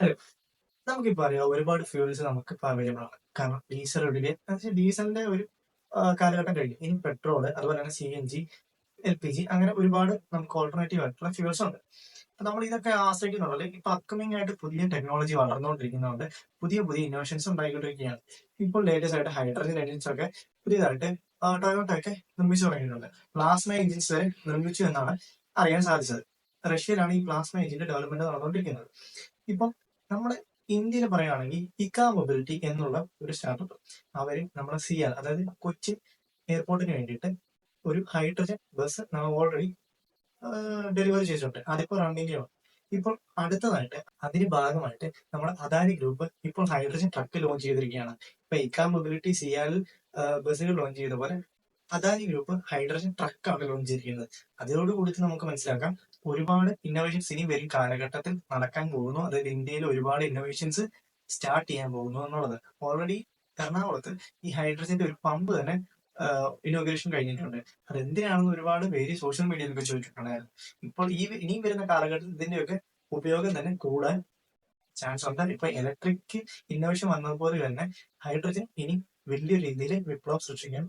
Hello. നമുക്കിപ്പോ അറിയാം ഒരുപാട് ഫ്യൂൽസ് നമുക്കിപ്പോ അവൈലബിൾ ആണ്. കാരണം ഡീസൽ ഒഴികെ ഡീസലിന്റെ ഒരു കാലഘട്ടം കഴിഞ്ഞു. ഇനി പെട്രോള്, അതുപോലെ തന്നെ CNG, LPG അങ്ങനെ ഒരുപാട് നമുക്ക് ഓൾട്ടർനേറ്റീവ് ആയിട്ടുള്ള ഫ്യൂൽസ് ഉണ്ട്. അപ്പൊ നമ്മൾ ഇതൊക്കെ ആശ്രയിക്കുന്നുള്ളത് ഇപ്പൊ അപ്കമിംഗ് ആയിട്ട് പുതിയ ടെക്നോളജി വളർന്നുകൊണ്ടിരിക്കുന്നതുകൊണ്ട് പുതിയ പുതിയ ഇന്നോവേഷൻസ് ഉണ്ടായിക്കൊണ്ടിരിക്കുകയാണ്. ഇപ്പോൾ ലേറ്റസ്റ്റ് ആയിട്ട് ഹൈഡ്രജൻ എഞ്ചിൻസ് ഒക്കെ പുതിയതായിട്ട് ടൊയോട്ട ഒക്കെ നിർമ്മിച്ചു തുടങ്ങിയിട്ടുണ്ട്. പ്ലാസ്മ എഞ്ചിൻസ് വരെ നിർമ്മിച്ചു എന്നാണ് അറിയാൻ സാധിച്ചത്. റഷ്യയിലാണ് ഈ പ്ലാസ്മ എഞ്ചിന്റെ ഡെവലപ്മെന്റ് നടന്നുകൊണ്ടിരിക്കുന്നത്. ഇപ്പം നമ്മുടെ ഇന്ത്യയിൽ പറയുകയാണെങ്കിൽ ഇക്ക മൊബിലിറ്റി എന്നുള്ള ഒരു സ്റ്റാർട്ടപ്പ് അവര് നമ്മുടെ സിയാൽ, അതായത് കൊച്ചിൻ എയർപോർട്ടിന് വേണ്ടിയിട്ട് ഒരു ഹൈഡ്രജൻ ബസ് നമ്മൾ ഓൾറെഡി ഡെലിവറി ചെയ്തിട്ടുണ്ട്. അതിപ്പോൾ റണ്ണിങ്ങിലാണ്. ഇപ്പോൾ അടുത്തതായിട്ട് അതിന് ഭാഗമായിട്ട് നമ്മുടെ അദാനി ഗ്രൂപ്പ് ഇപ്പോൾ ഹൈഡ്രജൻ ട്രക്ക് ലോഞ്ച് ചെയ്തിരിക്കുകയാണ്. ഇപ്പൊ ഇക്ക മൊബിലിറ്റി സിയാലിൽ ബസ്സുകൾ ലോഞ്ച് ചെയ്ത പോലെ അദാനി ഗ്രൂപ്പ് ഹൈഡ്രജൻ ട്രക്കാണ് ലോഞ്ച് ചെയ്തിരിക്കുന്നത്. അതോടുകൂടി നമുക്ക് മനസ്സിലാക്കാം ഒരുപാട് ഇന്നോവേഷൻസ് ഇനി വരും കാലഘട്ടത്തിൽ നടക്കാൻ പോകുന്നു. അതായത് ഇന്ത്യയിൽ ഒരുപാട് ഇന്നോവേഷൻസ് സ്റ്റാർട്ട് ചെയ്യാൻ പോകുന്നു എന്നുള്ളത്. ഓൾറെഡി എറണാകുളത്ത് ഈ ഹൈഡ്രജന്റെ ഒരു പമ്പ് തന്നെ ഇനോഗ്രേഷൻ കഴിഞ്ഞിട്ടുണ്ട്. അതെന്തിനാണെന്ന് ഒരുപാട് പേര് സോഷ്യൽ മീഡിയയിലൊക്കെ ചോദിച്ചിട്ടുണ്ടായിരുന്നു. ഇപ്പോൾ ഇനിയും വരുന്ന കാലഘട്ടത്തിൽ ഇതിന്റെയൊക്കെ ഉപയോഗം തന്നെ കൂടാൻ ചാൻസ് ഉണ്ട്. ഇപ്പൊ ഇലക്ട്രിക് ഇന്നോവേഷൻ വന്നതുപോലെ തന്നെ ഹൈഡ്രജൻ ഇനി വലിയ രീതിയിൽ വിപ്ലവം സൃഷ്ടിക്കാൻ